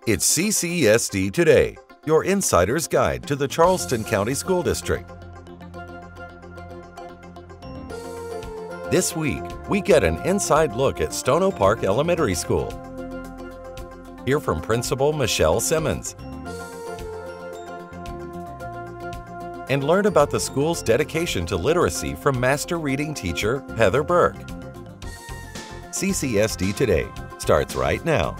It's CCSD Today, your insider's guide to the Charleston County School District. This week, we get an inside look at Stono Park Elementary School. Hear from Principal Michele Simmons. And learn about the school's dedication to literacy from master reading teacher Heather Burke. CCSD Today starts right now.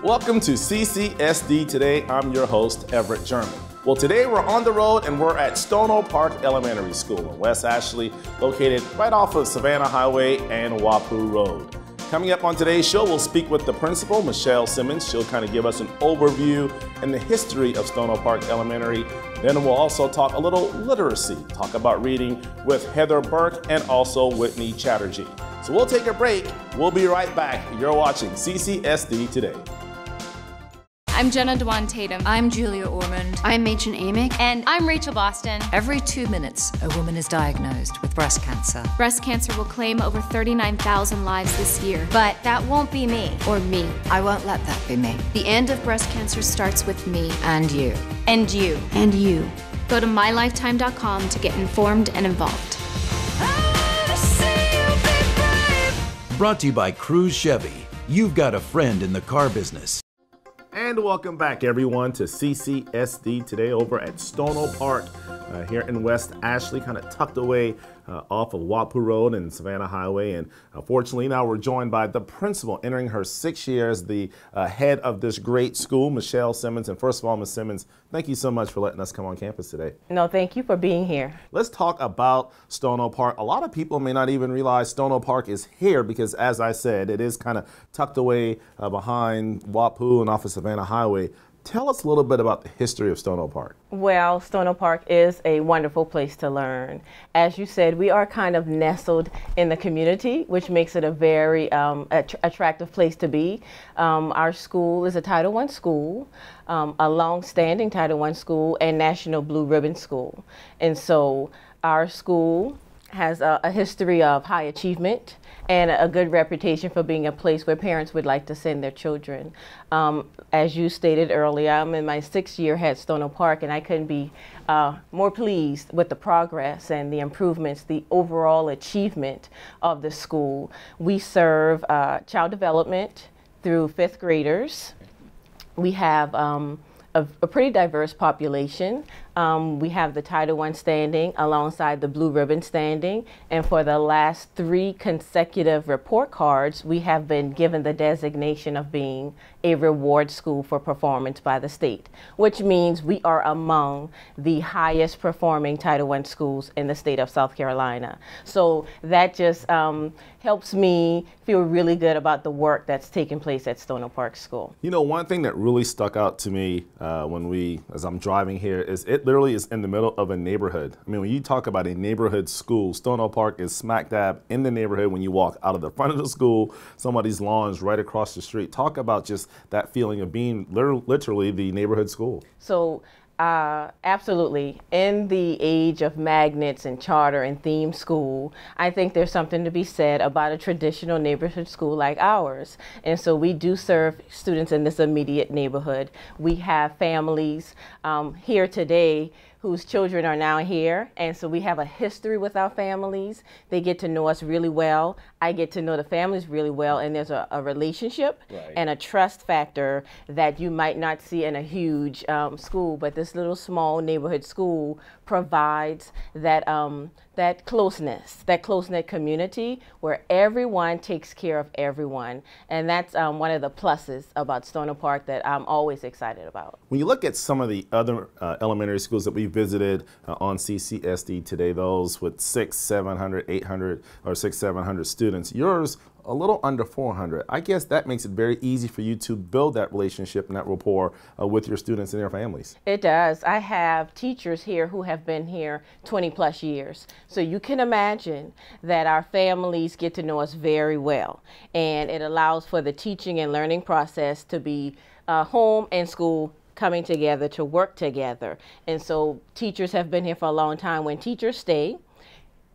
Welcome to CCSD Today. I'm your host, Everett German. Well, today we're on the road and we're at Stono Park Elementary School in West Ashley, located right off of Savannah Highway and Wapoo Road. Coming up on today's show, we'll speak with the principal, Michele Simmons. She'll kind of give us an overview and the history of Stono Park Elementary. Then we'll also talk a little literacy, talk about reading with Heather Burke and also Whitney Chatterjee. So we'll take a break. We'll be right back. You're watching CCSD Today. I'm Jenna Dewan Tatum. I'm Julia Ormond. I'm Machen Amick. And I'm Rachel Boston. Every 2 minutes, a woman is diagnosed with breast cancer. Breast cancer will claim over 39,000 lives this year. But that won't be me. Or me. I won't let that be me. The end of breast cancer starts with me. And you. And you. And you. Go to mylifetime.com to get informed and involved. Brought to you by Cruise Chevy. You've got a friend in the car business. And welcome back, everyone, to CCSD Today over at Stono Park here in West Ashley, kind of tucked away off of Wapoo Road and Savannah Highway. And fortunately, now we're joined by the principal, entering her 6th year as the head of this great school, Michele Simmons. And first of all, Ms. Simmons, thank you so much for letting us come on campus today. No, thank you for being here. Let's talk about Stono Park. A lot of people may not even realize Stono Park is here because, as I said, it is kind of tucked away behind Wapoo and off of Savannah Highway. Tell us a little bit about the history of Stono Park. Well, Stono Park is a wonderful place to learn. As you said, we are kind of nestled in the community, which makes it a very attractive place to be. Our school is a Title I school, a long-standing Title I school, and National Blue Ribbon School. And so our school has a history of high achievement and a good reputation for being a place where parents would like to send their children. As you stated earlier, I'm in my 6th year at Stono Park, and I couldn't be more pleased with the progress and the improvements, the overall achievement of the school. We serve child development through 5th graders. We have a pretty diverse population. We have the Title I standing alongside the Blue Ribbon standing, and for the last 3 consecutive report cards, we have been given the designation of being a reward school for performance by the state, which means we are among the highest performing Title I schools in the state of South Carolina. So that just helps me feel really good about the work that's taking place at Stono Park School. You know, one thing that really stuck out to me as I'm driving here is it literally is in the middle of a neighborhood. I mean, when you talk about a neighborhood school, Stono Park is smack dab in the neighborhood. When you walk out of the front of the school, somebody's lawn is right across the street. Talk about just that feeling of being literally the neighborhood school. So absolutely. In the age of magnets and charter and theme school, I think there's something to be said about a traditional neighborhood school like ours. And so we do serve students in this immediate neighborhood. We have families here today whose children are now here, and so we have a history with our families. They get to know us really well. I get to know the families really well, and there's a relationship and a trust factor that you might not see in a huge school, but this little small neighborhood school provides that that closeness, that close-knit community where everyone takes care of everyone. And that's one of the pluses about Stono Park that I'm always excited about. When you look at some of the other elementary schools that we visited on CCSD today, those with 600, 700, 800, or 600, 700 students, yours a little under 400. I guess that makes it very easy for you to build that relationship and that rapport with your students and their families. It does. I have teachers here who have been here 20 plus years. So you can imagine that our families get to know us very well. And it allows for the teaching and learning process to be home and school coming together to work together. And so teachers have been here for a long time. When teachers stay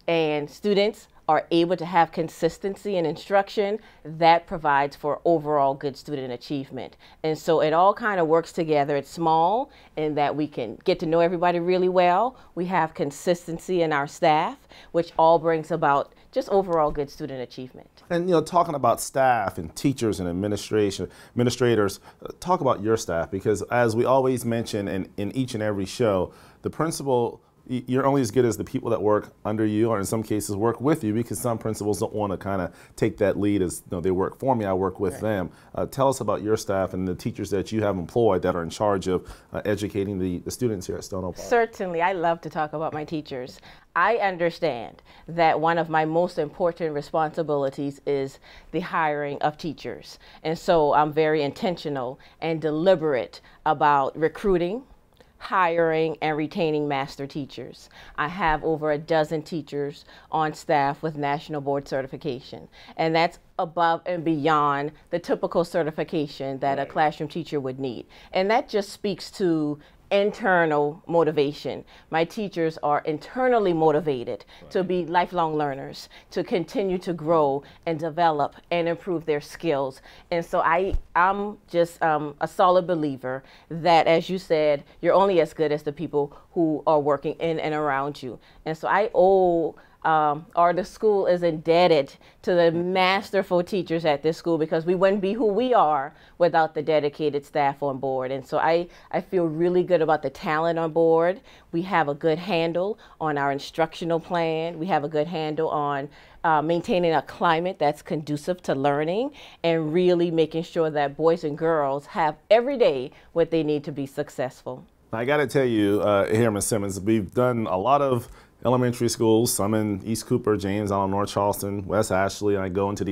and students are able to have consistency in instruction, that provides for overall good student achievement. And so it all kind of works together. It's small in that we can get to know everybody really well. We have consistency in our staff, which all brings about just overall good student achievement. And talking about staff and teachers and administrators, talk about your staff, because as we always mention in each and every show, the principal, you're only as good as the people that work under you, or in some cases work with you, because some principals don't want to kind of take that lead as they work for me, I work with them. Tell us about your staff and the teachers that you have employed that are in charge of educating the students here at Stono Park. Certainly, I love to talk about my teachers. I understand that one of my most important responsibilities is the hiring of teachers. And so I'm very intentional and deliberate about recruiting, hiring, and retaining master teachers. I have over a dozen teachers on staff with national board certification, and that's above and beyond the typical certification that a classroom teacher would need. And that just speaks to internal motivation. My teachers are internally motivated to be lifelong learners, to continue to grow and develop and improve their skills. And so I'm just a solid believer that, as you said, you're only as good as the people who are working in and around you. And so I owe or the school is indebted to the masterful teachers at this school, because we wouldn't be who we are without the dedicated staff on board. And so I feel really good about the talent on board. We have a good handle on our instructional plan. We have a good handle on maintaining a climate that's conducive to learning, and really making sure that boys and girls have every day what they need to be successful. I got to tell you, here, Ms. Simmons, we've done a lot of elementary schools, some in East Cooper, James Island, North Charleston, West Ashley, and I go into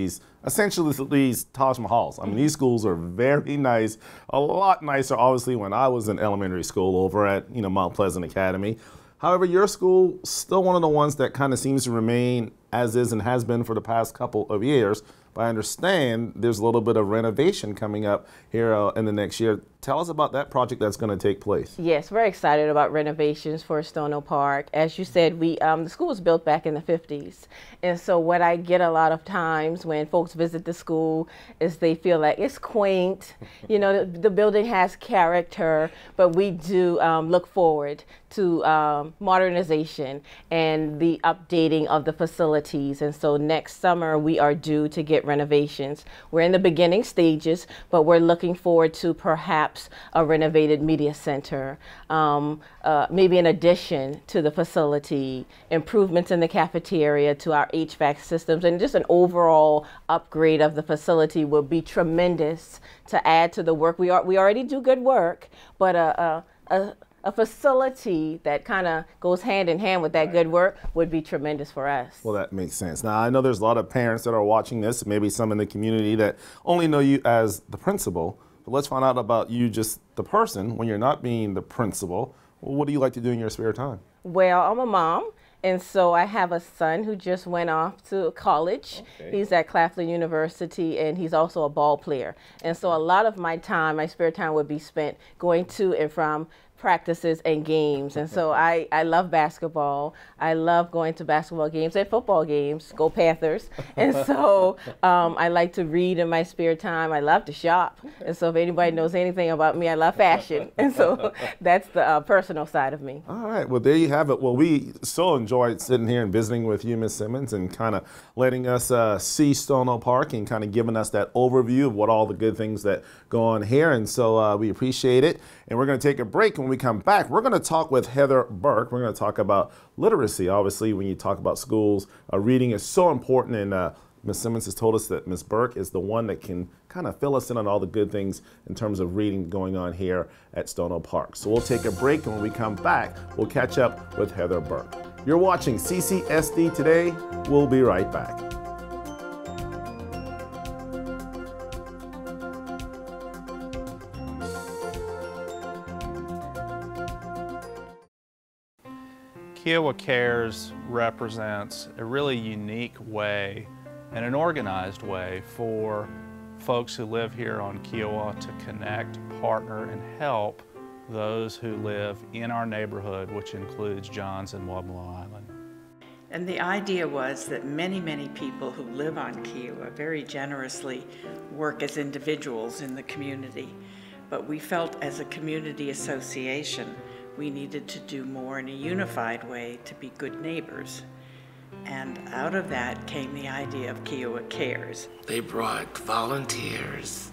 essentially these Taj Mahals. I mean, these schools are very nice, a lot nicer, obviously, when I was in elementary school over at, Mount Pleasant Academy. However, your school, still one of the ones that kind of seems to remain as is and has been for the past couple of years. But I understand there's a little bit of renovation coming up here in the next year. Tell us about that project that's going to take place. Yes, we're excited about renovations for Stono Park. As you said, the school was built back in the 50s. And so what I get a lot of times when folks visit the school is they feel like it's quaint. The building has character, but we do look forward to modernization and the updating of the facilities. And so next summer we are due to get renovations. We're in the beginning stages, but we're looking forward to perhaps a renovated media center, maybe an addition to the facility, improvements in the cafeteria, to our HVAC systems, and just an overall upgrade of the facility will be tremendous to add to the work. We already do good work, but a facility that kind of goes hand in hand with that good work would be tremendous for us. Well, that makes sense. Now, I know there's a lot of parents that are watching this, maybe some in the community that only know you as the principal. But let's find out about you, just the person, when you're not being the principal. Well, what do you like to do in your spare time? Well, I'm a mom. And so I have a son who just went off to college. Okay. He's at Claflin University, and he's also a ball player. And so a lot of my time, my spare time, would be spent going to and from practices and games. And so I love basketball. I love going to basketball games and football games. Go Panthers. And so I like to read in my spare time. I love to shop. And so if anybody knows anything about me, I love fashion. And so that's the personal side of me. All right. Well, there you have it. Well, we so enjoyed sitting here and visiting with you, Ms. Simmons, and kind of letting us see Stono Park and kind of giving us that overview of what all the good things that go on here. And so we appreciate it. And we're going to take a break. When we come back, we're going to talk with Heather Burke. We're going to talk about literacy. Obviously, when you talk about schools, reading is so important. And Ms. Simmons has told us that Ms. Burke is the one that can kind of fill us in on all the good things in terms of reading going on here at Stono Park. So we'll take a break. And when we come back, we'll catch up with Heather Burke. You're watching CCSD Today. We'll be right back. Kiowa Cares represents a really unique way and an organized way for folks who live here on Kiowa to connect, partner, and help those who live in our neighborhood, which includes Johns and Wablo Island. And the idea was that many, many people who live on Kiowa very generously work as individuals in the community. But we felt as a community association, we needed to do more in a unified way to be good neighbors. And out of that came the idea of Kiowa Cares. They brought volunteers,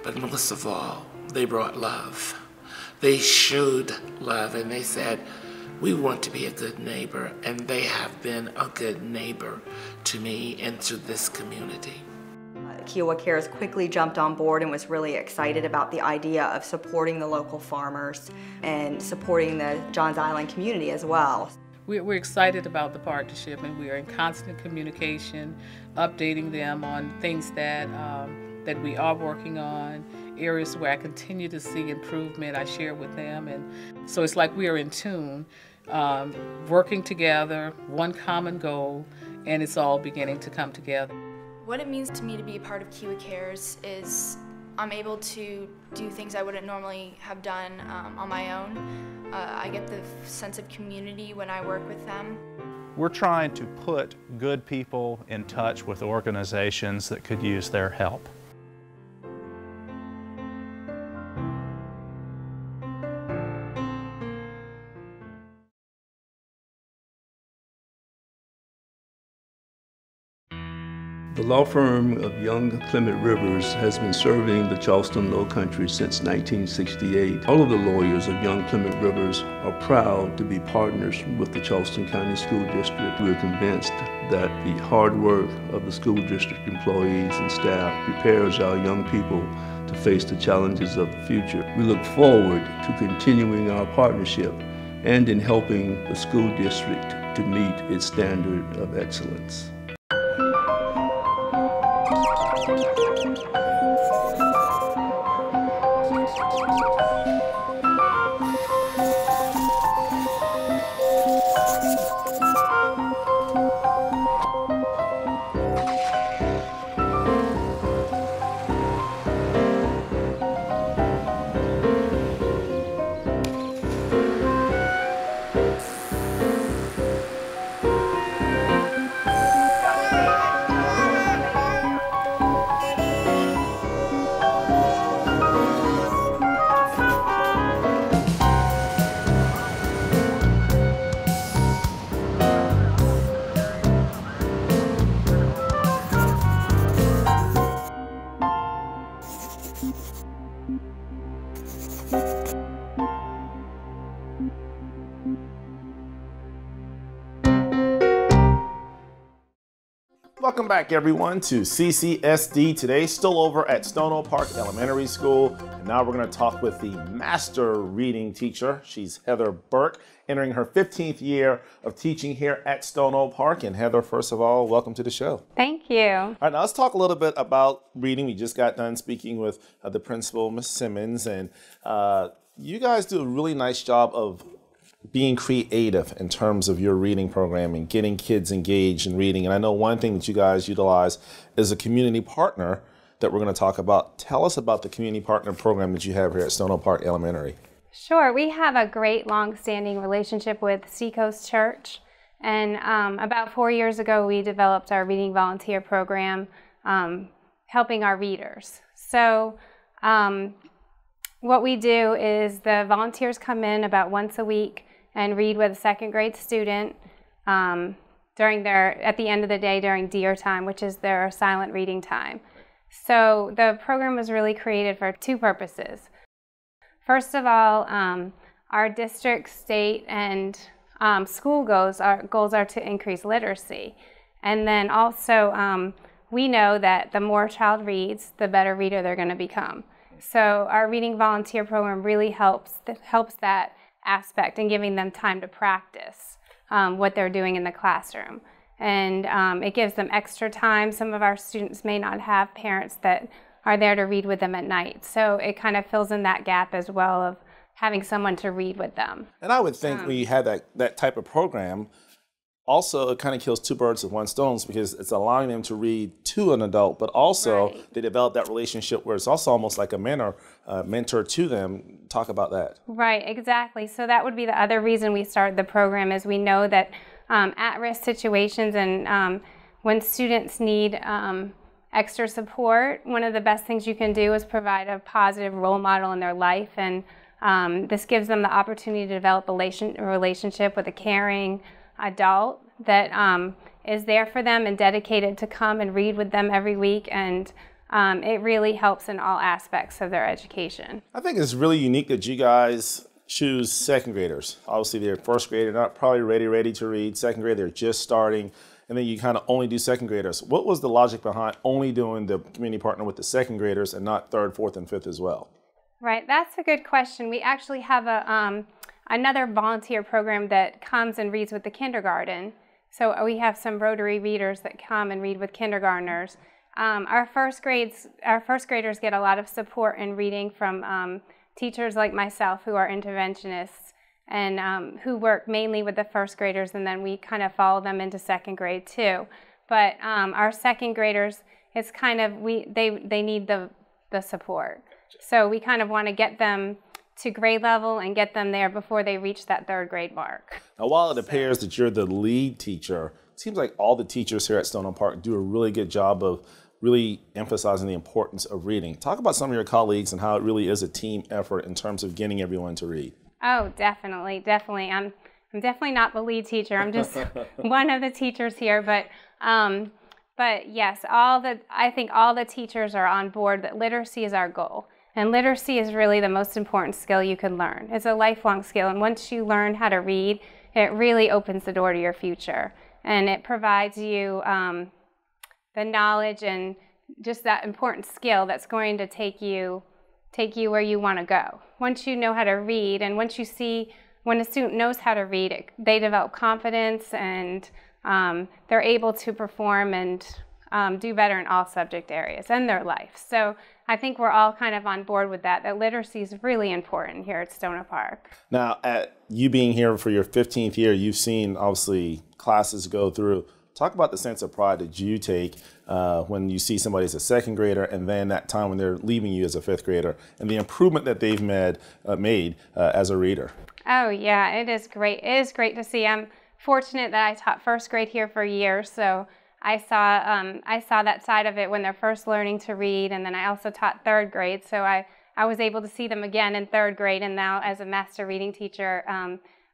but most of all, they brought love. They showed love and they said, we want to be a good neighbor, and they have been a good neighbor to me and to this community. Kiowa Cares quickly jumped on board and was really excited about the idea of supporting the local farmers and supporting the Johns Island community as well. We're excited about the partnership, and we are in constant communication, updating them on things that we are working on, areas where I continue to see improvement, I share with them. And so it's like we are in tune, working together, one common goal, and it's all beginning to come together. What it means to me to be a part of Kiowa Cares is I'm able to do things I wouldn't normally have done on my own. I get the sense of community when I work with them. We're trying to put good people in touch with organizations that could use their help. The law firm of Young Clement Rivers has been serving the Charleston Low Country since 1968. All of the lawyers of Young Clement Rivers are proud to be partners with the Charleston County School District. We're convinced that the hard work of the school district employees and staff prepares our young people to face the challenges of the future. We look forward to continuing our partnership and in helping the school district to meet its standard of excellence. Welcome back, everyone, to CCSD today, still over at Stono Park Elementary School. And now we're going to talk with the master reading teacher. She's Heather Burke, entering her 15th year of teaching here at Stono Park. And Heather, first of all, welcome to the show. Thank you. All right, now let's talk a little bit about reading. We just got done speaking with the principal, Ms. Simmons, and you guys do a really nice job of being creative in terms of your reading program and getting kids engaged in reading. And I know one thing that you guys utilize is a community partner that we're going to talk about. Tell us about the community partner program that you have here at Stono Park Elementary. Sure. We have a great long-standing relationship with Seacoast Church. And about 4 years ago, we developed our reading volunteer program, helping our readers. So what we do is the volunteers come in about once a week and read with a second grade student at the end of the day during deer time, which is their silent reading time. So the program was really created for two purposes. First of all, our district, state, and school goals are to increase literacy. And then also, we know that the more a child reads, the better reader they're going to become. So our reading volunteer program really helps that aspect in giving them time to practice what they're doing in the classroom. And it gives them extra time. Some of our students may not have parents that are there to read with them at night. So it kind of fills in that gap as well of having someone to read with them. And I would think when you have that type of program, also it kind of kills two birds with one stone, because it's allowing them to read to an adult, but also they develop that relationship where it's also almost like a mentor to them. Talk about that. Right, exactly. So that would be the other reason we started the program, is we know that at-risk situations, and when students need extra support, one of the best things you can do is provide a positive role model in their life, and this gives them the opportunity to develop a relationship with a caring adult that is there for them and dedicated to come and read with them every week, and it really helps in all aspects of their education. I think it's really unique that you guys choose second graders. Obviously, they're first grade, they're not probably ready to read. Second grade, they're just starting, and then you kind of only do second graders. What was the logic behind only doing the community partner with the second graders and not third, fourth, and fifth as well? Right, that's a good question. We actually have another volunteer program that comes and reads with the kindergarten. So we have some Rotary readers that come and read with kindergartners. Our first graders get a lot of support in reading from teachers like myself who are interventionists and who work mainly with the first graders, and then we kind of follow them into second grade too. But our second graders, it's kind of, they need the support. So we kind of want to get them to grade level and get them there before they reach that third grade mark. Now, while it appears that you're the lead teacher, it seems like all the teachers here at Stono Park do a really good job of really emphasizing the importance of reading. Talk about some of your colleagues and how it really is a team effort in terms of getting everyone to read. Oh, definitely. I'm definitely not the lead teacher. I'm just one of the teachers here, but yes, I think all the teachers are on board that literacy is our goal. And literacy is really the most important skill you can learn. It's a lifelong skill, and once you learn how to read, it really opens the door to your future. And it provides you the knowledge and just that important skill that's going to take you where you want to go. Once you know how to read, and once you see when a student knows how to read, they develop confidence, and they're able to perform and do better in all subject areas in their life. So I think we're all kind of on board with that literacy is really important here at Stono Park. Now, at you being here for your 15th year, you've seen, obviously, classes go through. Talk about the sense of pride that you take when you see somebody as a second grader, and then that time when they're leaving you as a fifth grader, and the improvement that they've made as a reader. Oh, yeah, it is great. It is great to see. I'm fortunate that I taught first grade here for years, so I saw that side of it when they're first learning to read, and then I also taught third grade, so I was able to see them again in third grade, and now as a master reading teacher,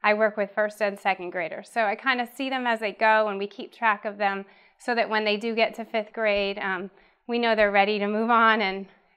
I work with first and second graders. So I kind of see them as they go, and we keep track of them so that when they do get to fifth grade, we know they're ready to move on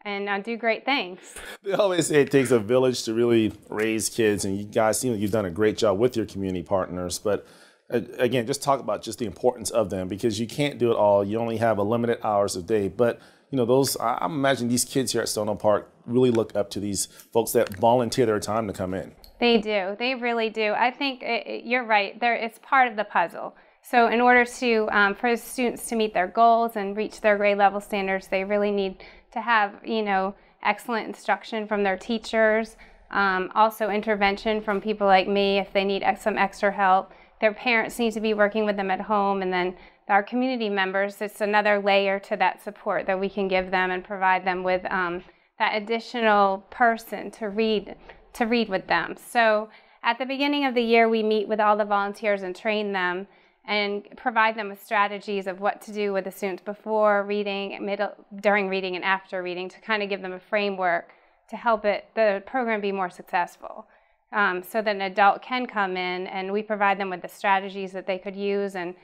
and do great things. They always say it takes a village to really raise kids, and you guys seem like you've done a great job with your community partners, but again, just talk about just the importance of them, because you can't do it all. You only have a limited hours a day. But, you know, I'm imagining these kids here at Stono Park really look up to these folks that volunteer their time to come in. They do. They really do. I think you're right. It's part of the puzzle. So in order to for students to meet their goals and reach their grade level standards, they really need to have, excellent instruction from their teachers, also intervention from people like me if they need some extra help. Their parents need to be working with them at home, and then our community members, it's another layer to that support that we can give them and provide them with that additional person to read with them. So at the beginning of the year, we meet with all the volunteers and train them and provide them with strategies of what to do with the students before reading, during reading, and after reading, to kind of give them a framework to help the program be more successful. So that an adult can come in, and we provide them with the strategies that they could use. And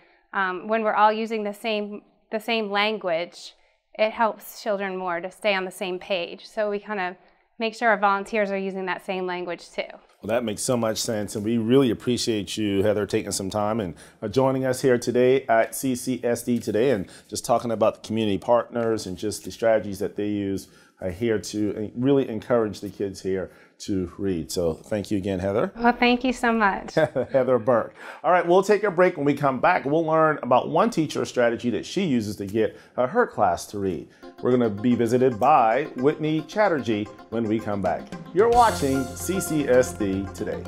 when we're all using the same language, it helps children more to stay on the same page. So we kind of make sure our volunteers are using that same language too. Well, that makes so much sense, and we really appreciate you, Heather, taking some time and joining us here today at CCSD today, and just talking about the community partners and just the strategies that they use here to really encourage the kids here to read. So thank you again, Heather. Well, thank you so much. Heather Burke. All right, we'll take a break. When we come back, we'll learn about one teacher strategy that she uses to get her class to read. We're going to be visited by Whitney Chatterjee when we come back. You're watching CCSD Today.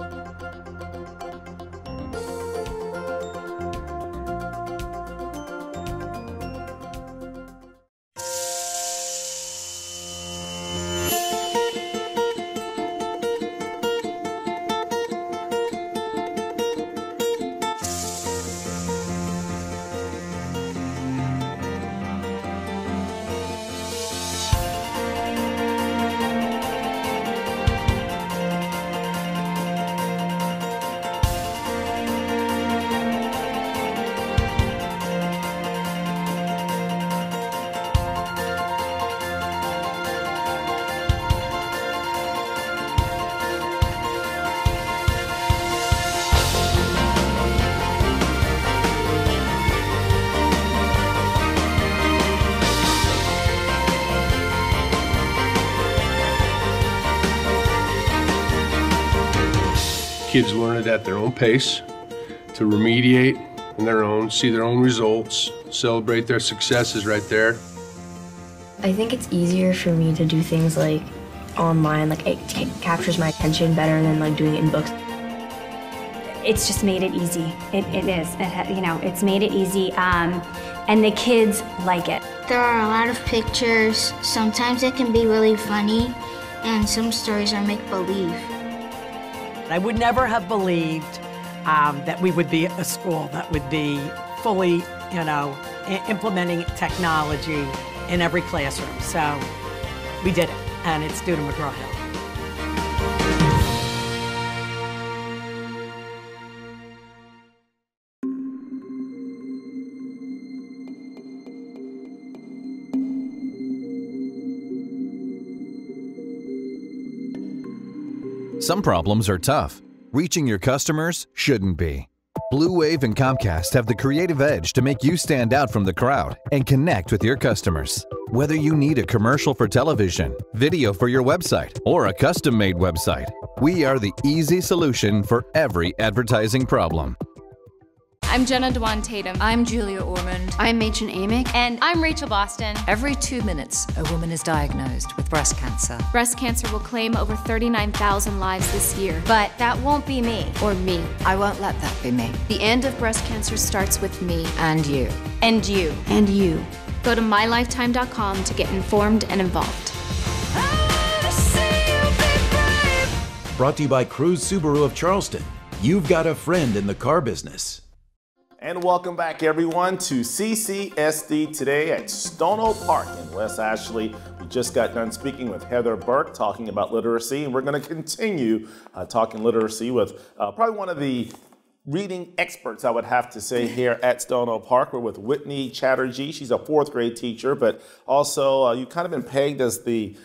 kids learn it at their own pace, to remediate on their own, see their own results, celebrate their successes right there. I think it's easier for me to do things like online, like it captures my attention better than like doing it in books. It's just made it easy. It is, you know, it's made it easy, and the kids like it. There are a lot of pictures. Sometimes it can be really funny, and some stories are make-believe. I would never have believed that we would be a school that would be fully, you know, implementing technology in every classroom. So we did it, and it's due to McGraw-Hill. Some problems are tough. Reaching your customers shouldn't be. Blue Wave and Comcast have the creative edge to make you stand out from the crowd and connect with your customers. Whether you need a commercial for television, video for your website, or a custom-made website, we are the easy solution for every advertising problem. I'm Jenna Dewan Tatum. I'm Julia Ormond. I'm Machen Amick. And I'm Rachel Boston. Every 2 minutes, a woman is diagnosed with breast cancer. Breast cancer will claim over 39,000 lives this year, but that won't be me or me. I won't let that be me. The end of breast cancer starts with me. And you. And you. And you. Go to mylifetime.com to get informed and involved. Brought to you by Cruise Subaru of Charleston. You've got a friend in the car business. And welcome back, everyone, to CCSD today at Stono Park in West Ashley. We just got done speaking with Heather Burke talking about literacy, and we're going to continue talking literacy with probably one of the reading experts, I would have to say, here at Stono Park. We're with Whitney Chatterjee. She's a 4th grade teacher, but also you've kind of been pegged as the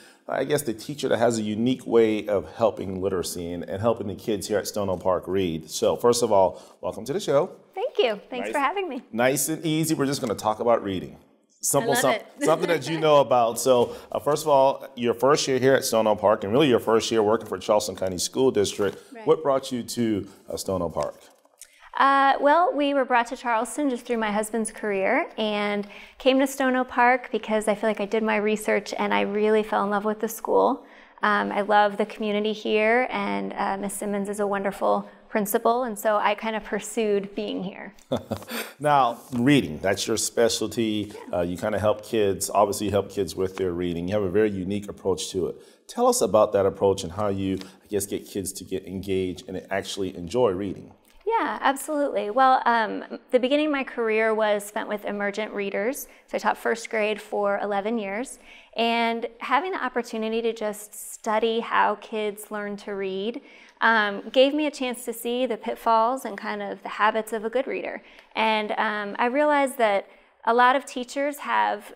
teacher that has a unique way of helping literacy and helping the kids here at Stono Park read. So first of all, welcome to the show. Thank you. Thanks for having me. Nice and easy. We're just going to talk about reading. Simple, something that you know about. So first of all, your first year here at Stono Park, and really your first year working for Charleston County School District. Right. What brought you to Stono Park? Well, we were brought to Charleston just through my husband's career and came to Stono Park because I feel like I did my research and I really fell in love with the school. I love the community here, and Ms. Simmons is a wonderful principal, and so I kind of pursued being here. Now, reading, that's your specialty. You kind of help kids, obviously help kids with their reading. You have a very unique approach to it. Tell us about that approach and how you, get kids to get engaged and actually enjoy reading. Yeah, absolutely. Well, the beginning of my career was spent with emergent readers. So I taught 1st grade for 11 years. And having the opportunity to just study how kids learn to read gave me a chance to see the pitfalls and kind of the habits of a good reader. And I realized that a lot of teachers have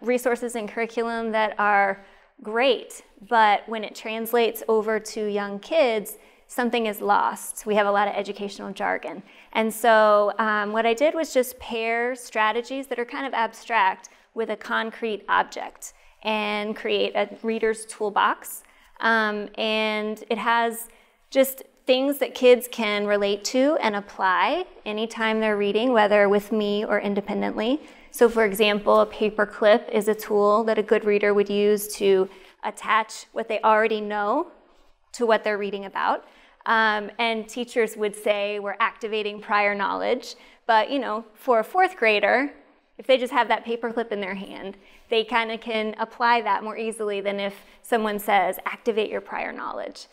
resources and curriculum that are great, but when it translates over to young kids, something is lost. We have a lot of educational jargon. And so what I did was just pair strategies that are kind of abstract with a concrete object and create a reader's toolbox. And it has just things that kids can relate to and apply anytime they're reading, whether with me or independently. So for example, a paper clip is a tool that a good reader would use to attach what they already know to what they're reading about. And teachers would say we're activating prior knowledge, but for a 4th grader, if they just have that paper clip in their hand, they kind of can apply that more easily than if someone says activate your prior knowledge.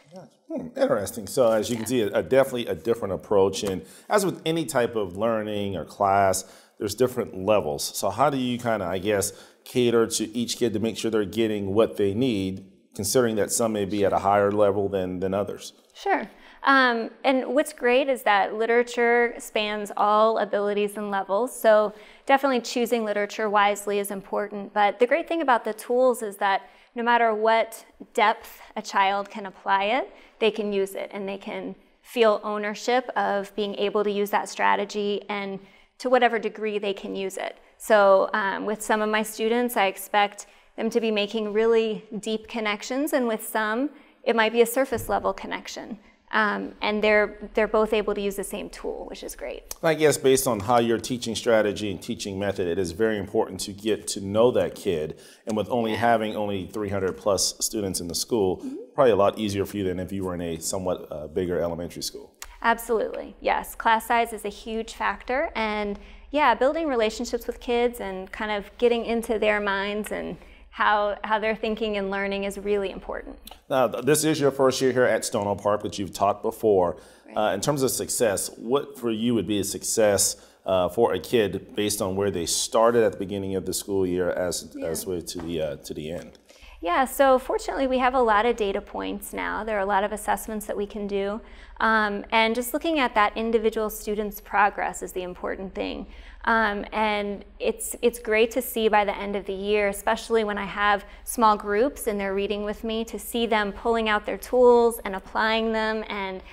Interesting. So as you can see, definitely a different approach. And as with any type of learning or class, there's different levels. So how do you kind of, cater to each kid to make sure they're getting what they need, considering that some may be at a higher level than others? Sure. And what's great is that literature spans all abilities and levels, so definitely choosing literature wisely is important. But the great thing about the tools is that no matter what depth a child can apply it, they can use it and they can feel ownership of being able to use that strategy, and to whatever degree they can use it. So with some of my students, I expect them to be making really deep connections, and with some, it might be a surface level connection. And they're both able to use the same tool, which is great. I guess based on how your teaching strategy and teaching method, it is very important to get to know that kid. And with having only 300 plus students in the school, probably a lot easier for you than if you were in a somewhat bigger elementary school. Absolutely, yes. Class size is a huge factor, and yeah, building relationships with kids and kind of getting into their minds and how they're thinking and learning is really important. Now, this is your first year here at Stono Park, but you've taught before. Right. In terms of success, what for you would be a success for a kid based on where they started at the beginning of the school year as way to the end? Yeah, so fortunately we have a lot of data points now. There are a lot of assessments that we can do. And just looking at that individual student's progress is the important thing. And it's great to see by the end of the year, especially when I have small groups and they're reading with me, to see them pulling out their tools and applying them and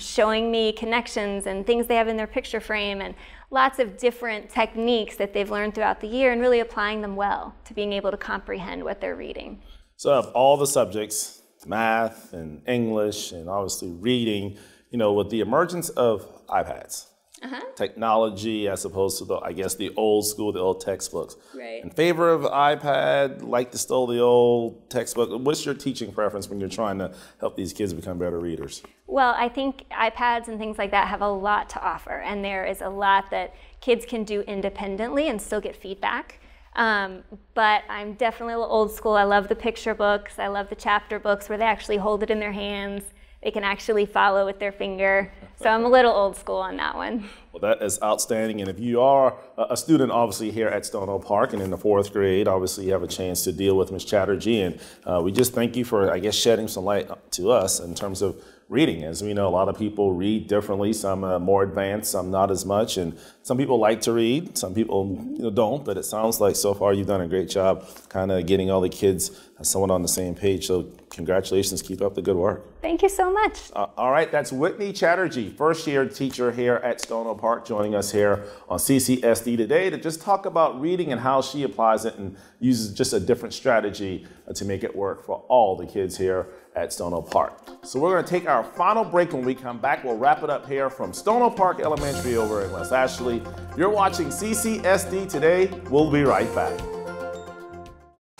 showing me connections and things they have in their picture frame and lots of different techniques that they've learned throughout the year and really applying them well to being able to comprehend what they're reading. So of all the subjects, math and English and obviously reading, with the emergence of iPads, technology as opposed to the old school, the old textbooks. Right. In favor of iPad, like to still the old textbook. What's your teaching preference when you're trying to help these kids become better readers? Well, I think iPads and things like that have a lot to offer, and there is a lot that kids can do independently and still get feedback. But I'm definitely a little old school. I love the picture books. I love the chapter books where they actually hold it in their hands. They can actually follow with their finger. So I'm a little old school on that one. Well, that is outstanding. And if you are a student, obviously, here at Stono Park and in the 4th grade, obviously you have a chance to deal with Ms. Chatterjee. And we just thank you for, shedding some light to us in terms of reading. As we know, a lot of people read differently, some more advanced, some not as much. And some people like to read, some people don't. But it sounds like so far you've done a great job kind of getting all the kids somewhat on the same page. So congratulations, keep up the good work. Thank you so much. All right, that's Whitney Chatterjee, first-year teacher here at Stono Park, joining us here on CCSD today to just talk about reading and how she applies it and uses just a different strategy to make it work for all the kids here at Stono Park. So we're going to take our final break. When we come back, we'll wrap it up here from Stono Park Elementary over in West Ashley. You're watching CCSD today. We'll be right back.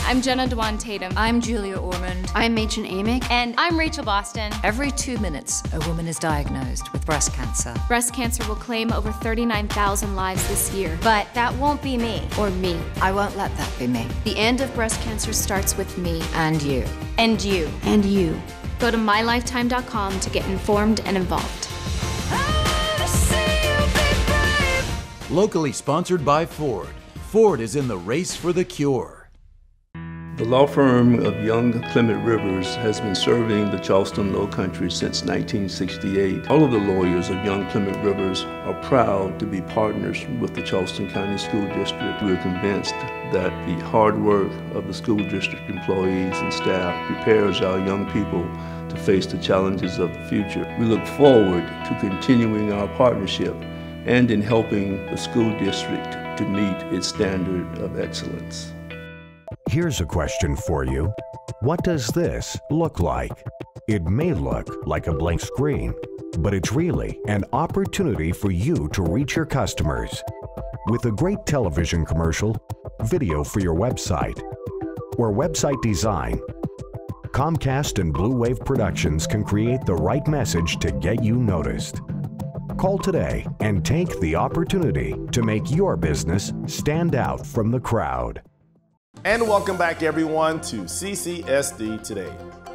I'm Jenna Dewan Tatum. I'm Julia Ormond. I'm Machen Amick. And I'm Rachel Boston. Every 2 minutes, a woman is diagnosed with breast cancer. Breast cancer will claim over 39,000 lives this year, but that won't be me or me. I won't let that be me. The end of breast cancer starts with me. And you. And you. And you. Go to mylifetime.com to get informed and involved. Locally sponsored by Ford. Ford is in the race for the cure. The law firm of Young Clement Rivers has been serving the Charleston Low Country since 1968. All of the lawyers of Young Clement Rivers are proud to be partners with the Charleston County School District. We're convinced that the hard work of the school district employees and staff prepares our young people to face the challenges of the future. We look forward to continuing our partnership and in helping the school district to meet its standard of excellence. Here's a question for you. What does this look like? It may look like a blank screen, but it's really an opportunity for you to reach your customers. With a great television commercial, video for your website, or website design, Comcast and Blue Wave Productions can create the right message to get you noticed. Call today and take the opportunity to make your business stand out from the crowd. And welcome back, everyone, to CCSD Today.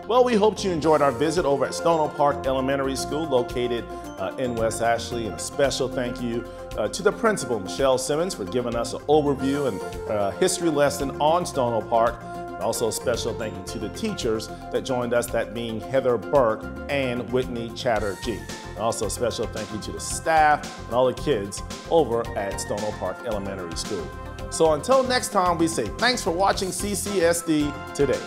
Well, we hope you enjoyed our visit over at Stono Park Elementary School, located in West Ashley. And a special thank you to the principal, Michele Simmons, for giving us an overview and a history lesson on Stono Park. And also a special thank you to the teachers that joined us, that being Heather Burke and Whitney Chatterjee. And also a special thank you to the staff and all the kids over at Stono Park Elementary School. So until next time, we say thanks for watching CCSD Today.